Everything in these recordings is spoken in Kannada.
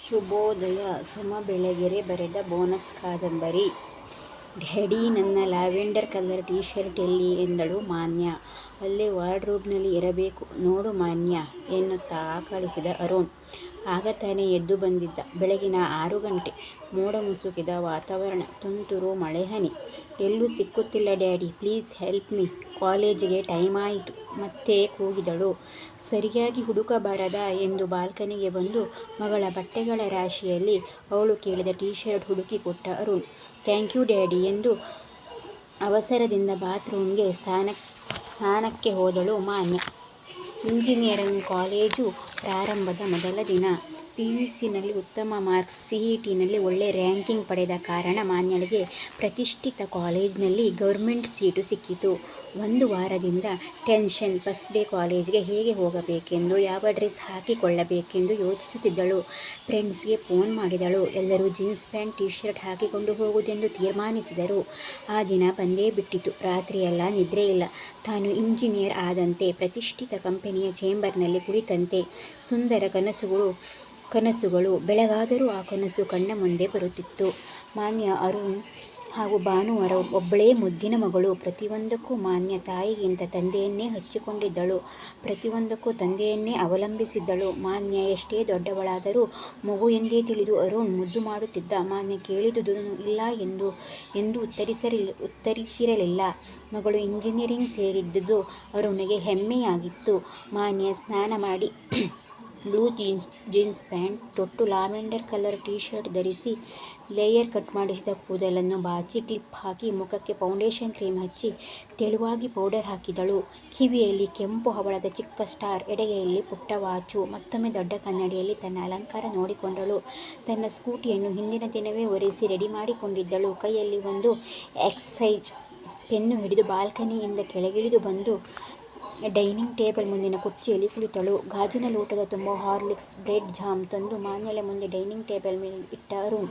ಶುಭೋದಯ. ಸುಮ ಬೆಳಗೆರೆ ಬರೆದ ಬೋನಸ್ ಕಾದಂಬರಿ. ಡ್ಯಾಡಿ, ನನ್ನ ಲ್ಯಾವೆಂಡರ್ ಕಲರ್ ಟೀ ಶರ್ಟ್ ಎಲ್ಲಿ ಎಂದಳು ಮಾನ್ಯ. ಅಲ್ಲೇ ವಾರ್ಡ್ರೋಬ್ನಲ್ಲಿ ಇರಬೇಕು ನೋಡು ಮಾನ್ಯ ಎನ್ನುತ್ತಾ ಕಳಿಸಿದ ಅರುಣ್. ಆಗ ತಾನೇ ಎದ್ದು ಬಂದಿದ್ದ. ಬೆಳಗಿನ 6 ಗಂಟೆ. ಮೋಡ ಮುಸುಕಿದ ವಾತಾವರಣ, ತುಂತುರು ಮಳೆಹನಿ. ಎಲ್ಲೂ ಸಿಕ್ಕುತ್ತಿಲ್ಲ ಡ್ಯಾಡಿ, ಪ್ಲೀಸ್ ಹೆಲ್ಪ್ ಮೀ, ಕಾಲೇಜಿಗೆ ಟೈಮ್ ಆಯಿತು ಮತ್ತೆ ಕೂಗಿದಳು. ಸರಿಯಾಗಿ ಹುಡುಕಬಾರದಾ ಎಂದು ಬಾಲ್ಕನಿಗೆ ಬಂದು ಮಗಳ ಬಟ್ಟೆಗಳ ರಾಶಿಯಲ್ಲಿ ಅವಳು ಕೇಳಿದ ಟೀ ಶರ್ಟ್ ಹುಡುಕಿ ಕೊಟ್ಟ ಅರುಣ್. ಥ್ಯಾಂಕ್ ಯು ಡ್ಯಾಡಿ ಎಂದು ಅವಸರದಿಂದ ಬಾತ್ರೂಮ್ಗೆ ಸ್ನಾನಕ್ಕೆ ಹೋದಳು ಮಾನ್ಯ. ಇಂಜಿನಿಯರಿಂಗ್ ಕಾಲೇಜು ಪ್ರಾರಂಭದ ಮೊದಲ ದಿನ. PUCನಲ್ಲಿ ಉತ್ತಮ ಮಾರ್ಕ್ಸ್, CETನಲ್ಲಿ ಒಳ್ಳೆ ರ್ಯಾಂಕಿಂಗ್ ಪಡೆದ ಕಾರಣ ಮಾನ್ಯಳಿಗೆ ಪ್ರತಿಷ್ಠಿತ ಕಾಲೇಜಿನಲ್ಲಿ ಗೌರ್ಮೆಂಟ್ ಸೀಟು ಸಿಕ್ಕಿತು. 1 ವಾರದಿಂದ ಟೆನ್ಷನ್. ಫಸ್ಟ್ ಡೇ ಕಾಲೇಜ್ಗೆ ಹೇಗೆ ಹೋಗಬೇಕೆಂದು, ಯಾವ ಡ್ರೆಸ್ ಹಾಕಿಕೊಳ್ಳಬೇಕೆಂದು ಯೋಚಿಸುತ್ತಿದ್ದಳು. ಫ್ರೆಂಡ್ಸ್ಗೆ ಫೋನ್ ಮಾಡಿದಳು. ಎಲ್ಲರೂ ಜೀನ್ಸ್ ಪ್ಯಾಂಟ್, ಟೀ ಶರ್ಟ್ ಹಾಕಿಕೊಂಡು ಹೋಗುವುದೆಂದು ತೀರ್ಮಾನಿಸಿದರು. ಆ ದಿನ ಬಂದೇ ಬಿಟ್ಟಿತು. ರಾತ್ರಿಯೆಲ್ಲ ನಿದ್ರೆ ಇಲ್ಲ. ತಾನು ಇಂಜಿನಿಯರ್ ಆದಂತೆ, ಪ್ರತಿಷ್ಠಿತ ಕಂಪನಿಯ ಚೇಂಬರ್ನಲ್ಲಿ ಕುಳಿತಂತೆ ಸುಂದರ ಕನಸುಗಳು ಬೆಳಗಾದರೂ ಆ ಕನಸು ಕಣ್ಣ ಮುಂದೆ ಬರುತ್ತಿತ್ತು. ಮಾನ್ಯ ಅರುಣ್ ಹಾಗೂ ಭಾನು ಒಬ್ಬಳೇ ಮುದ್ದಿನ ಮಗಳು. ಪ್ರತಿಯೊಂದಕ್ಕೂ ಮಾನ್ಯ ತಾಯಿಗಿಂತ ತಂದೆಯನ್ನೇ ಹಚ್ಚಿಕೊಂಡಿದ್ದಳು. ಪ್ರತಿಯೊಂದಕ್ಕೂ ತಂದೆಯನ್ನೇ ಅವಲಂಬಿಸಿದ್ದಳು. ಮಾನ್ಯ ಎಷ್ಟೇ ದೊಡ್ಡವಳಾದರೂ ಮಗು ಎಂದೇ ತಿಳಿದು ಅರುಣ್ ಮುದ್ದು ಮಾಡುತ್ತಿದ್ದ. ಮಾನ್ಯ ಕೇಳಿದುದನ್ನು ಇಲ್ಲ ಎಂದು ಉತ್ತರಿಸಿರಲಿಲ್ಲ. ಮಗಳು ಇಂಜಿನಿಯರಿಂಗ್ ಸೇರಿದ್ದುದು ಅರುಣ್ಗೆ ಹೆಮ್ಮೆಯಾಗಿತ್ತು. ಮಾನ್ಯ ಸ್ನಾನ ಮಾಡಿ ಬ್ಲೂ ಜೀನ್ಸ್ ಪ್ಯಾಂಟ್ ತೊಟ್ಟು, ಲ್ಯಾವೆಂಡರ್ ಕಲರ್ ಟೀ ಶರ್ಟ್ ಧರಿಸಿ, ಲೇಯರ್ ಕಟ್ ಮಾಡಿಸಿದ ಕೂದಲನ್ನು ಬಾಚಿ, ಕ್ಲಿಪ್ ಹಾಕಿ, ಮುಖಕ್ಕೆ ಫೌಂಡೇಶನ್ ಕ್ರೀಮ್ ಹಚ್ಚಿ, ತೆಳುವಾಗಿ ಪೌಡರ್ ಹಾಕಿದಳು. ಕಿವಿಯಲ್ಲಿ ಕೆಂಪು ಹವಳದ ಚಿಕ್ಕ ಸ್ಟಾರ್, ಎಡಗೈಯಲ್ಲಿ ಪುಟ್ಟ ವಾಚು. ಮತ್ತೊಮ್ಮೆ ದೊಡ್ಡ ಕನ್ನಡಿಯಲ್ಲಿ ತನ್ನ ಅಲಂಕಾರ ನೋಡಿಕೊಂಡಳು. ತನ್ನ ಸ್ಕೂಟಿಯನ್ನು ಹಿಂದಿನ ದಿನವೇ ಒರೆಸಿ ರೆಡಿ ಮಾಡಿಕೊಂಡಿದ್ದಳು. ಕೈಯಲ್ಲಿ ಒಂದು ಎಕ್ಸಸೈಜ್ ಪೆನ್ನು ಹಿಡಿದು ಬಾಲ್ಕನಿಯಿಂದ ಕೆಳಗಿಳಿದು ಬಂದು ಡೈನಿಂಗ್ ಟೇಬಲ್ ಮುಂದಿನ ಕುರ್ಚಿಯಲ್ಲಿ ಕುಳಿತಳು. ಗಾಜಿನ ಲೋಟದ ತುಂಬ ಹಾರ್ಲಿಕ್ಸ್, ಬ್ರೆಡ್ ಜಾಮ್ ತಂದು ಮಾನ್ಯಳ ಮುಂದೆ ಡೈನಿಂಗ್ ಟೇಬಲ್ ಮೇಲೆ ಇಟ್ಟ ಅರುಣ್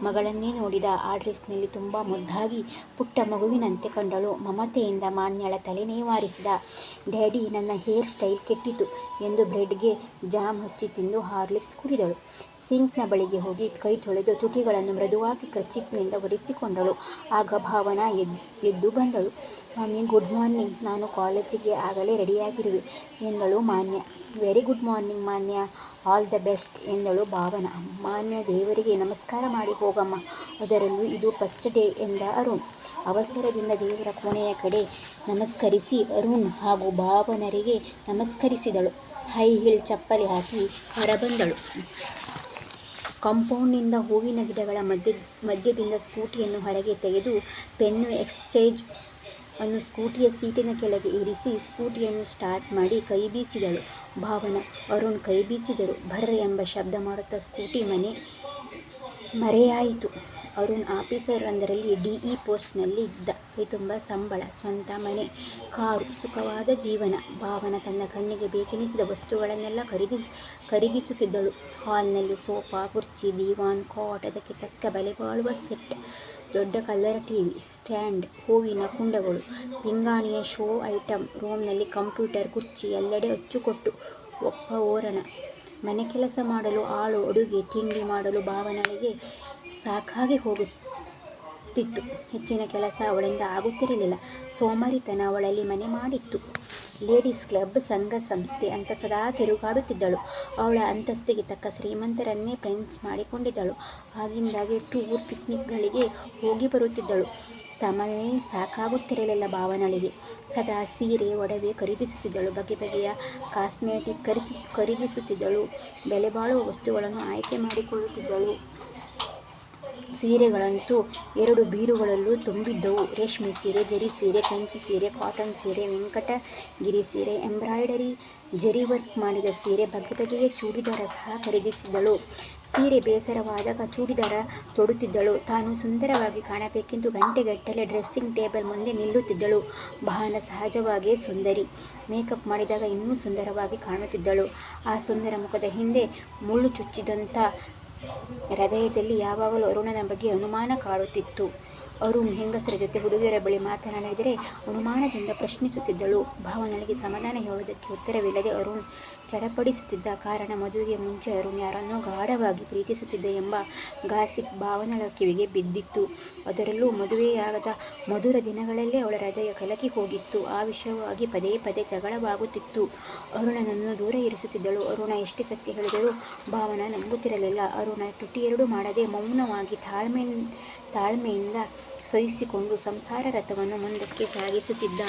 ಮಗಳನ್ನೇ ನೋಡಿದ. ಆ ಡ್ರೆಸ್ನಲ್ಲಿ ತುಂಬ ಮುದ್ದಾಗಿ ಪುಟ್ಟ ಮಗುವಿನಂತೆ ಕಂಡಳು. ಮಮತೆಯಿಂದ ಮಾನ್ಯಳ ತಲೆ ನೇವಾರಿಸಿದ. ಡ್ಯಾಡಿ, ನನ್ನ ಹೇರ್ ಸ್ಟೈಲ್ ಕೆಟ್ಟಿತು ಎಂದು ಬ್ರೆಡ್ಗೆ ಜಾಮ್ ಹಚ್ಚಿ ತಿಂದು ಹಾರ್ಲಿಕ್ಸ್ ಕುಡಿದಳು. ಸಿಂಕ್ನ ಬಳಿಗೆ ಹೋಗಿ ಕೈ ತೊಳೆದು ತುಟಿಗಳನ್ನು ಮೃದುವಾಗಿ ಕರ್ಚಿಪ್ನಿಂದ ಒರೆಸಿಕೊಂಡಳು. ಆಗ ಭಾವನಾ ಎದ್ದು ಬಂದಳು. ಮಮ್ಮಿ, ಗುಡ್ ಮಾರ್ನಿಂಗ್, ನಾನು ಕಾಲೇಜಿಗೆ ಆಗಲೇ ರೆಡಿಯಾಗಿರುವೆ ಎಂದಳು ಮಾನ್ಯ. ವೆರಿ ಗುಡ್ ಮಾರ್ನಿಂಗ್ ಮಾನ್ಯ, ಆಲ್ ದ ಬೆಸ್ಟ್ ಎಂದಳು ಭಾವನಾ. ಮಾನ್ಯ, ದೇವರಿಗೆ ನಮಸ್ಕಾರ ಮಾಡಿ ಹೋಗಮ್ಮ, ಅದರಲ್ಲೂ ಇದು ಫಸ್ಟ್ ಡೇ ಎಂದ ಅರುಣ್. ಅವಸರದಿಂದ ದೇವರ ಕೋಣೆಯ ಕಡೆ ನಮಸ್ಕರಿಸಿ ಅರುಣ್ ಹಾಗೂ ಭಾವನರಿಗೆ ನಮಸ್ಕರಿಸಿದಳು. ಹೈ ಹೀಲ್ ಚಪ್ಪಲಿ ಹಾಕಿ ಹೊರಬಂದಳು. ಕಾಂಪೌಂಡ್ನಿಂದ ಹೂವಿನ ಗಿಡಗಳ ಮಧ್ಯದಿಂದ ಸ್ಕೂಟಿಯನ್ನು ಹೊರಗೆ ತೆಗೆದು ಪೆನ್ನು ಎಕ್ಸಸೈಜ್ ಅನ್ನು ಸ್ಕೂಟಿಯ ಸೀಟಿನ ಕೆಳಗೆ ಇರಿಸಿ ಸ್ಕೂಟಿಯನ್ನು ಸ್ಟಾರ್ಟ್ ಮಾಡಿ ಕೈ ಬೀಸಿದಳು. ಭಾವನಾ, ಅರುಣ್ ಕೈ ಬೀಸಿದರು. ಭರ್ರ ಎಂಬ ಶಬ್ದ ಮಾಡುತ್ತಾ ಸ್ಕೂಟಿ ಮರೆಯಾಯಿತು. ಅರುಣ್ ಆಫೀಸರ್ ಒಂದರಲ್ಲಿ DE ಪೋಸ್ಟ್ನಲ್ಲಿ ಇದ್ದ. ಕೈ ತುಂಬ ಸಂಬಳ, ಸ್ವಂತ ಮನೆ, ಕಾರು, ಸುಖವಾದ ಜೀವನ. ಭಾವನಾ ತನ್ನ ಕಣ್ಣಿಗೆ ಬೇಕೆನಿಸಿದ ವಸ್ತುಗಳನ್ನೆಲ್ಲ ಖರೀದಿಸುತ್ತಿದ್ದಳು. ಹಾಲ್ನಲ್ಲಿ ಸೋಫಾ, ಕುರ್ಚಿ, ದಿವಾನ್, ಕಾಟ್, ಅದಕ್ಕೆ ತಕ್ಕ ಬೆಲೆ ಬಾಳುವ ಸೆಟ್, ದೊಡ್ಡ ಕಲರ್ TV, ಸ್ಟ್ಯಾಂಡ್, ಹೂವಿನ ಕುಂಡಗಳು, ಪಿಂಗಾಣಿಯ ಶೋ ಐಟಮ್. ರೂಮ್ನಲ್ಲಿ ಕಂಪ್ಯೂಟರ್, ಕುರ್ಚಿ, ಎಲ್ಲೆಡೆ ಅಚ್ಚುಕೊಟ್ಟು ಒಪ್ಪ ಓರಣ. ಮನೆ ಕೆಲಸ ಮಾಡಲು ಆಳು, ಅಡುಗೆ ತಿಂಡಿ ಮಾಡಲು ಭಾವನಳಿಗೆ ಸಾಕಾಗಿ ಹೋಗುತ್ತಿತ್ತು. ಹೆಚ್ಚಿನ ಕೆಲಸ ಅವಳಿಂದ ಆಗುತ್ತಿರಲಿಲ್ಲ. ಸೋಮಾರಿತನ ಅವಳಲ್ಲಿ ಮನೆ ಮಾಡಿತ್ತು. ಲೇಡೀಸ್ ಕ್ಲಬ್, ಸಂಘ ಸಂಸ್ಥೆ ಅಂತ ಸದಾ ತಿರುಗಾಡುತ್ತಿದ್ದಳು. ಅವಳ ಅಂತಸ್ತಿಗೆ ತಕ್ಕ ಶ್ರೀಮಂತರನ್ನೇ ಫ್ರೆಂಡ್ಸ್ ಮಾಡಿಕೊಂಡಿದ್ದಳು. ಆಗಿಂದಾಗೆ ಟೂರ್, ಪಿಕ್ನಿಕ್ಗಳಿಗೆ ಹೋಗಿ ಬರುತ್ತಿದ್ದಳು. ಸಮಯವೇ ಸಾಕಾಗುತ್ತಿರಲಿಲ್ಲ ಭಾವನಳಿಗೆ. ಸದಾ ಸೀರೆ, ಒಡವೆ ಖರೀದಿಸುತ್ತಿದ್ದಳು. ಬಗೆ ಬಗೆಯ ಕಾಸ್ಮೆಟಿಕ್ ಖರೀದಿಸುತ್ತಿದ್ದಳು. ಬೆಲೆ ಬಾಳುವ ವಸ್ತುಗಳನ್ನು ಆಯ್ಕೆ ಮಾಡಿಕೊಳ್ಳುತ್ತಿದ್ದಳು. ಸೀರೆಗಳಂತೂ 2 ಬೀರುಗಳಲ್ಲೂ ತುಂಬಿದ್ದವು. ರೇಷ್ಮೆ ಸೀರೆ, ಜರಿ ಸೀರೆ, ಕಂಚಿ ಸೀರೆ, ಕಾಟನ್ ಸೀರೆ, ವೆಂಕಟಗಿರಿ ಸೀರೆ, ಎಂಬ್ರಾಯ್ಡರಿ, ಜರಿ ವರ್ಕ್ ಮಾಡಿದ ಸೀರೆ, ಬಗೆ ಬಗೆಯ ಚೂಡಿದಾರ ಸಹ ಖರೀದಿಸಿದ್ದಳು. ಸೀರೆ ಬೇಸರವಾದಾಗ ಚೂಡಿದಾರ ತೊಡುತ್ತಿದ್ದಳು. ತಾನು ಸುಂದರವಾಗಿ ಕಾಣಬೇಕೆಂದು ಗಂಟೆಗಟ್ಟಲೆ ಡ್ರೆಸ್ಸಿಂಗ್ ಟೇಬಲ್ ಮುಂದೆ ನಿಲ್ಲುತ್ತಿದ್ದಳು. ಭಾವನಾ ಸಹಜವಾಗಿಯೇ ಸುಂದರಿ. ಮೇಕಪ್ ಮಾಡಿದಾಗ ಇನ್ನೂ ಸುಂದರವಾಗಿ ಕಾಣುತ್ತಿದ್ದಳು. ಆ ಸುಂದರ ಮುಖದ ಹಿಂದೆ ಮುಳ್ಳು ಚುಚ್ಚಿದಂಥ ಹೃದಯದಲ್ಲಿ ಯಾವಾಗಲೂ ಅರುಣನ ಬಗ್ಗೆ ಅನುಮಾನ ಕಾಡುತ್ತಿತ್ತು. ಅರುಣ್ ಹೆಂಗಸರ ಜೊತೆ ಹುಡುಗಿಯರ ಬಳಿ ಮಾತನಾಡಿದರೆ ಅನುಮಾನದಿಂದ ಪ್ರಶ್ನಿಸುತ್ತಿದ್ದಳು. ಭಾವನಳಿಗೆ ಸಮಾಧಾನ ಹೇಳುವುದಕ್ಕೆ ಉತ್ತರವಿಲ್ಲದೆ ಅರುಣ್ ಚಡಪಡಿಸುತ್ತಿದ್ದ ಕಾರಣ ಮದುವೆಗೆ ಮುಂಚೆ ಅರುಣ್ ಯಾರನ್ನೋ ಗಾಢವಾಗಿ ಪ್ರೀತಿಸುತ್ತಿದ್ದ ಎಂಬ ಗಾಸಿಪ್ ಭಾವನಳ ಕಿವಿಗೆ ಬಿದ್ದಿತ್ತು. ಅದರಲ್ಲೂ ಮದುವೆಯಾಗದ ಮಧುರ ದಿನಗಳಲ್ಲೇ ಅವಳ ಹೃದಯ ಕಲಕಿ ಹೋಗಿತ್ತು. ಆ ವಿಷಯವಾಗಿ ಪದೇ ಪದೇ ಜಗಳವಾಗುತ್ತಿತ್ತು. ಅರುಣನನ್ನು ದೂರ ಇರಿಸುತ್ತಿದ್ದಳು. ಅರುಣ ಎಷ್ಟೇ ಸತ್ಯ ಹೇಳಿದರೂ ಭಾವನ ನಂಬುತ್ತಿರಲಿಲ್ಲ. ಅರುಣ ತುಟಿಯೆರಡು ಮಾಡದೆ ಮೌನವಾಗಿ ತಾಳ್ಮೆಯಿಂದ ಸಹಿಸಿಕೊಂಡು ಸಂಸಾರ ರಥವನ್ನು ಮುಂದಕ್ಕೆ ಸಾಗಿಸುತ್ತಿದ್ದ.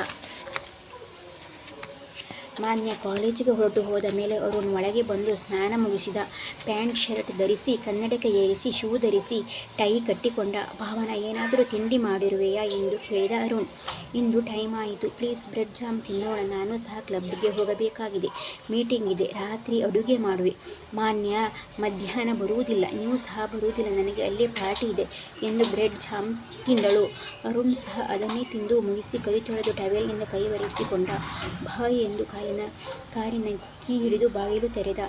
ಮಾನ್ಯ ಕಾಲೇಜಿಗೆ ಹೊರಟು ಹೋದ ಮೇಲೆ ಅರುಣ್ ಒಳಗೆ ಬಂದು ಸ್ನಾನ ಮುಗಿಸಿದ. ಪ್ಯಾಂಟ್ ಶರ್ಟ್ ಧರಿಸಿ ಕನ್ನಡಕ ಏರಿಸಿ ಶೂ ಧರಿಸಿ ಟೈ ಕಟ್ಟಿಕೊಂಡ. ಭಾವನ ಏನಾದರೂ ತಿಂಡಿ ಮಾಡಿರುವೆಯಾ ಎಂದು ಕೇಳಿದ ಅರುಣ್. ಇಂದು ಟೈಮ್ ಆಯಿತು, ಪ್ಲೀಸ್ ಬ್ರೆಡ್ ಜಾಮ್ ತಿನ್ನೋಣ, ನಾನು ಸಹ ಕ್ಲಬ್ಗೆ ಹೋಗಬೇಕಾಗಿದೆ, ಮೀಟಿಂಗ್ ಇದೆ, ರಾತ್ರಿ ಅಡುಗೆ ಮಾಡುವೆ. ಮಾನ್ಯ ಮಧ್ಯಾಹ್ನ ಬರುವುದಿಲ್ಲ, ನೀವು ಸಹ ಬರುವುದಿಲ್ಲ, ನನಗೆ ಅಲ್ಲೇ ಪಾರ್ಟಿ ಇದೆ ಎಂದು ಬ್ರೆಡ್ ಜಾಮ್ ತಿಂದಳು. ಅರುಣ್ ಸಹ ಅದನ್ನೇ ತಿಂದು ಮುಗಿಸಿ ಕೈ ತೊಳೆದು ಟವೆಲ್ನಿಂದ ಕೈ ಒರೆಸಿಕೊಂಡ. ಬಾಯ್ ಎಂದು ಕಾರಿನ ಕೀ ಹಿಡಿದು ಬಾಗಿಲು ತೆರೆದ.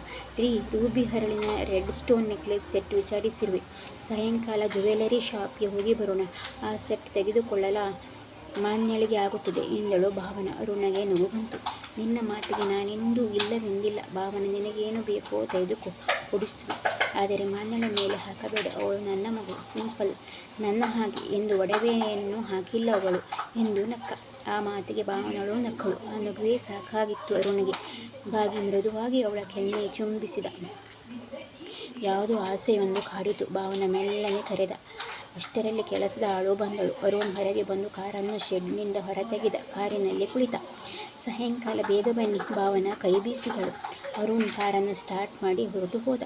ರೂಬಿ ಹರಳಿನ ರೆಡ್ ಸ್ಟೋನ್ ನೆಕ್ಲೆಸ್ ಸೆಟ್ ವಿಚಾರಿಸಿರುವೆ, ಸಾಯಂಕಾಲ ಜ್ಯುವೆಲರಿ ಶಾಪ್ಗೆ ಹೋಗಿ ಬರೋಣ, ಆ ಸೆಟ್ ತೆಗೆದುಕೊಳ್ಳಲ ಮಾನ್ಯಳಿಗೆ ಆಗುತ್ತದೆ ಎಂದಳು ಭಾವನ. ಅರುಣಗೆ ನಗು ಬಂತು. ನಿನ್ನ ಮಾತಿಗೆ ನಾನೆಂದೂ ಇಲ್ಲವೆಂದಿಲ್ಲ ಭಾವನ, ನಿನಗೇನು ಬೇಕೋ ತೆಗೆದುಕೋ, ಕೊಡಿಸುವೆ, ಆದರೆ ಮಾನ್ಯಳ ಮೇಲೆ ಹಾಕಬೇಡ, ಅವಳು ನನ್ನ ಮಗಳು, ಸಿಂಪಲ್, ನನ್ನ ಹಾಗೆ ಎಂದು ಒಡವೆಯನ್ನು ಹಾಕಿಲ್ಲ ಅವಳು ಎಂದು ನಕ್ಕ. ಆ ಮಾತಿಗೆ ಭಾವನಳು ನಕ್ಕಳು. ಆ ನಗುವೇ ಸಾಕಾಗಿತ್ತು ಅರುಣಿಗೆ. ಬಾಗಿ ಮೃದುವಾಗಿ ಅವಳ ಕೆನ್ನೆ ಚುಂಬಿಸಿದ. ಯಾವುದೋ ಆಸೆಯೊಂದು ಕಾಡಿತು. ಭಾವನ ಮೆಲ್ಲನೆ ಕರೆದ. ಅಷ್ಟರಲ್ಲಿ ಕೆಲಸದ ಆಳು ಬಂದಳು. ಅರುಣ್ ಹೊರಗೆ ಬಂದು ಕಾರನ್ನು ಶೆಡ್ನಿಂದ ಹೊರತೆಗೆದ. ಕಾರಿನಲ್ಲಿ ಕುಳಿತ. ಸಾಯಂಕಾಲ ಬೇಗ ಬನ್ನಿ, ಭಾವನ ಕೈ ಬೀಸಿದಳು. ಅರುಣ್ ಕಾರನ್ನು ಸ್ಟಾರ್ಟ್ ಮಾಡಿ ಹೊರಟು ಹೋದ.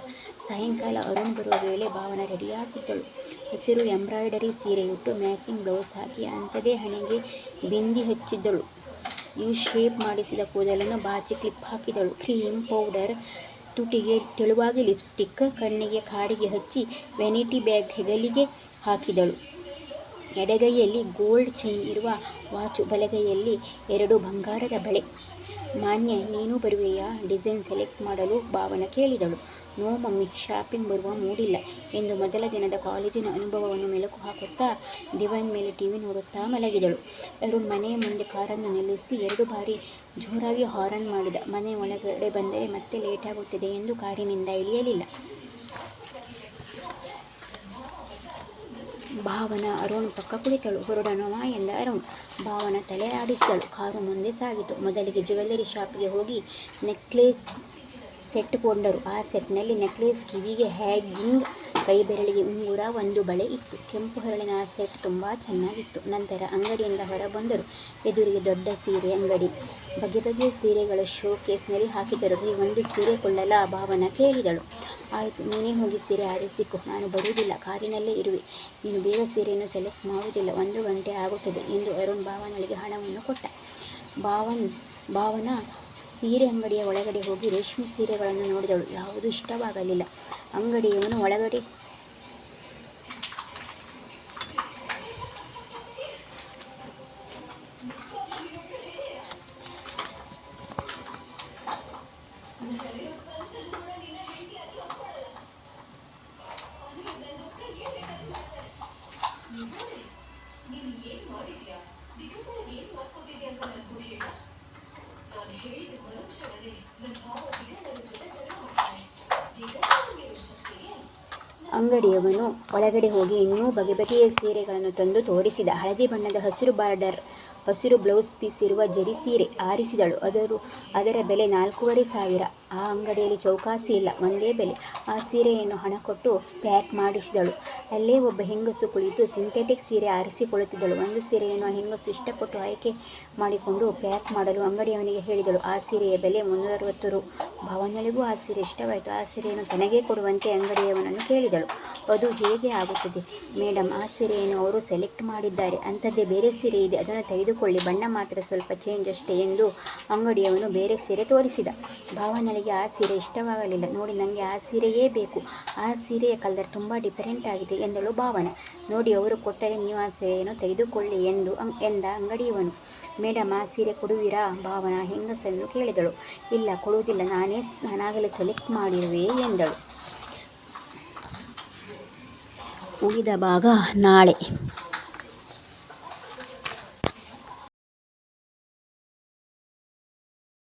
ಸಾಯಂಕಾಲ ಅರುಣ್ ಬರುವ ವೇಳೆ ಭಾವನ ರೆಡಿಯಾಗಿದ್ದಳು. ಹಸಿರು ಎಂಬ್ರಾಯ್ಡರಿ ಸೀರೆಯುಟ್ಟು ಮ್ಯಾಚಿಂಗ್ ಬ್ಲೌಸ್ ಹಾಕಿ ಅಂಥದೇ ಹಣೆಗೆ ಬಿಂದಿ ಹಚ್ಚಿದ್ದಳು. ಯು ಶೇಪ್ ಮಾಡಿಸಿದ ಕೂದಲನ್ನು ಬಾಚಿ ಕ್ಲಿಪ್ ಹಾಕಿದಳು. ಕ್ರೀಮ್ ಪೌಡರ್, ತುಟಿಗೆ ತೆಳುವಾಗಿ ಲಿಪ್ಸ್ಟಿಕ್, ಕಣ್ಣಿಗೆ ಕಾಡಿಗೆ ಹಚ್ಚಿ ವೆನಿಟಿ ಬ್ಯಾಗ್ ಹೆಗಲಿಗೆ ಹಾಕಿದಳು. ಎಡಗೈಯಲ್ಲಿ ಗೋಲ್ಡ್ ಚೈನ್ ಇರುವ ವಾಚು, ಬಲಗೈಯಲ್ಲಿ 2 ಬಂಗಾರದ ಬಳೆ. ಮಾನ್ಯ, ನೀನು ಬರುವೆಯಾ ಡಿಸೈನ್ ಸೆಲೆಕ್ಟ್ ಮಾಡಲು ಭಾವನ ಕೇಳಿದಳು. ನೋ ಮಮ್ಮಿ, ಶಾಪಿಂಗ್ ಬರುವ ಮೂಡಿಲ್ಲ ಎಂದು ಮೊದಲ ದಿನದ ಕಾಲೇಜಿನ ಅನುಭವವನ್ನು ಮೆಲುಕು ಹಾಕುತ್ತಾ ದಿವಾನ್ ಮೇಲೆ ಟಿವಿ ನೋಡುತ್ತಾ ಮಲಗಿದಳು. ಅರುಣ್ ಮನೆಯ ಮುಂದೆ ಕಾರನ್ನು ನಿಲ್ಲಿಸಿ 2 ಬಾರಿ ಜೋರಾಗಿ ಹಾರನ್ ಮಾಡಿದ. ಮನೆ ಒಳಗಡೆ ಬಂದರೆ ಮತ್ತೆ ಲೇಟ್ ಆಗುತ್ತದೆ ಎಂದು ಕಾರಿನಿಂದ ಇಳಿಯಲಿಲ್ಲ. ಭಾವನ ಅರುಣ್ ಪಕ್ಕ ಕುಳಿತಳು. ಹೊರಡೋಣವಾ ಎಂದ ಅರುಣ್. ಭಾವನ ತಲೆ ಆಡಿಸಿದಳು. ಕಾರು ಮುಂದೆ ಸಾಗಿತು. ಮೊದಲಿಗೆ ಜ್ಯುವೆಲರಿ ಶಾಪ್ಗೆ ಹೋಗಿ ನೆಕ್ಲೇಸ್ ಸೆಟ್ ಕೊಂಡರು. ಆ ಸೆಟ್ನಲ್ಲಿ ನೆಕ್ಲೇಸ್, ಕಿವಿಗೆ ಹ್ಯಾಂಗಿಂಗ್, ಕೈ ಬೆರಳಿಗೆ ಉಂಗುರ, 1 ಬಳೆ ಇತ್ತು. ಕೆಂಪು ಹರಳಿನ ಆ ಸೆಟ್ ತುಂಬ ಚೆನ್ನಾಗಿತ್ತು. ನಂತರ ಅಂಗಡಿಯಿಂದ ಹೊರ ಬಂದರು. ಎದುರಿಗೆ ದೊಡ್ಡ ಸೀರೆ ಅಂಗಡಿ. ಬಗೆ ಬಗೆಯ ಸೀರೆಗಳ ಶೋ ಕೇಸ್ನಲ್ಲಿ ಹಾಕಿದರು. ಒಂದು ಸೀರೆ ಕೊಳ್ಳಲ ಭಾವನ ಕೇಳಿದಳು. ಆಯಿತು, ನೀನೇ ಹೋಗಿ ಸೀರೆ ಆರಿಸಿಕೊ, ನಾನು ಬರುವುದಿಲ್ಲ, ಕಾರಿನಲ್ಲೇ ಇರುವೆ, ನೀನು ಬೇಗ ಸೀರೆಯನ್ನು ಸೆಲೆಕ್ಟ್ ಮಾಡುವುದಿಲ್ಲ, 1 ಗಂಟೆ ಆಗುತ್ತದೆ ಎಂದು ಅರುಣ್ ಭಾವನಳಿಗೆ ಹಣವನ್ನು ಕೊಟ್ಟ. ಭಾವನ ಸೀರೆ ಅಂಗಡಿಯ ಒಳಗಡೆ ಹೋಗಿ ರೇಷ್ಮೆ ಸೀರೆಗಳನ್ನು ನೋಡಿದಳು. ಯಾವುದೂ ಇಷ್ಟವಾಗಲಿಲ್ಲ. ಅಂಗಡಿಯವನು ಒಳಗಡೆ ಅಂಗಡಿಯವನು ಒಳಗಡೆ ಹೋಗಿ ಇನ್ನೂ ಬಗೆ ಬಗೆಯ ಸೀರೆಗಳನ್ನು ತಂದು ತೋರಿಸಿದ. ಹಳದಿ ಬಣ್ಣದ ಹಸಿರು ಬಾರ್ಡರ್, ಹಸಿರು ಬ್ಲೌಸ್ ಪೀಸ್ ಇರುವ ಜರಿ ಸೀರೆ ಆರಿಸಿದಳು. ಅದರ ಬೆಲೆ 4,500. ಆ ಅಂಗಡಿಯಲ್ಲಿ ಚೌಕಾಸಿ ಇಲ್ಲ, ಒಂದೇ ಬೆಲೆ. ಆ ಸೀರೆಯನ್ನು ಹಣ ಕೊಟ್ಟು ಪ್ಯಾಕ್ ಮಾಡಿಸಿದಳು. ಅಲ್ಲೇ ಒಬ್ಬ ಹೆಂಗಸು ಕುಳಿತು ಸಿಂಥೆಟಿಕ್ ಸೀರೆ ಆರಿಸಿಕೊಳ್ಳುತ್ತಿದ್ದಳು. ಒಂದು ಸೀರೆಯನ್ನು ಆ ಹೆಂಗಸು ಇಷ್ಟಪಟ್ಟು ಆಯ್ಕೆ ಮಾಡಿಕೊಂಡು ಪ್ಯಾಕ್ ಮಾಡಲು ಅಂಗಡಿಯವನಿಗೆ ಹೇಳಿದಳು. ಆ ಸೀರೆಯ ಬೆಲೆ 360 ರು. ಭಾವನಳಿಗೂ ಆ ಸೀರೆ ಇಷ್ಟವಾಯಿತು. ಆ ಸೀರೆಯನ್ನು ತನಗೇ ಕೊಡುವಂತೆ ಅಂಗಡಿಯವನನ್ನು ಕೇಳಿದಳು. ಅದು ಹೇಗೆ ಆಗುತ್ತದೆ ಮೇಡಮ್, ಆ ಸೀರೆಯನ್ನು ಅವರು ಸೆಲೆಕ್ಟ್ ಮಾಡಿದ್ದಾರೆ, ಅಂಥದ್ದೇ ಬೇರೆ ಸೀರೆ ಇದೆ, ಅದನ್ನು ತೆಗೆದುಕೊಳ್ಳಿ, ಬಣ್ಣ ಮಾತ್ರ ಸ್ವಲ್ಪ ಚೇಂಜ್ ಅಷ್ಟೇ ಎಂದು ಅಂಗಡಿಯವನು ಬೇರೆ ಸೀರೆ ತೋರಿಸಿದ. ಭಾವನಳಿಗೆ ಆ ಸೀರೆ ಇಷ್ಟವಾಗಲಿಲ್ಲ. ನೋಡಿ, ನನಗೆ ಆ ಸೀರೆಯೇ ಬೇಕು, ಆ ಸೀರೆಯ ಕಲರ್ ತುಂಬ ಡಿಫರೆಂಟ್ ಆಗಿದೆ ಎಂದಳು ಭಾವನ. ನೋಡಿ, ಅವರು ಕೊಟ್ಟರೆ ನೀವು ಆ ಸೀರೆಯನ್ನು ತೆಗೆದುಕೊಳ್ಳಿ ಎಂದ ಅಂಗಡಿಯವನು. ಮೇಡಮ್, ಆ ಸೀರೆ ಕೊಡುವಿರಾ ಭಾವನ ಹೆಂಗಸನ್ನು ಕೇಳಿದಳು. ಇಲ್ಲ, ಕೊಡುವುದಿಲ್ಲ, ನಾನಾಗಲೇ ಸೆಲೆಕ್ಟ್ ಮಾಡಿರುವೆ ಎಂದಳು. ಉಳಿದ ಭಾಗ ನಾಳೆ.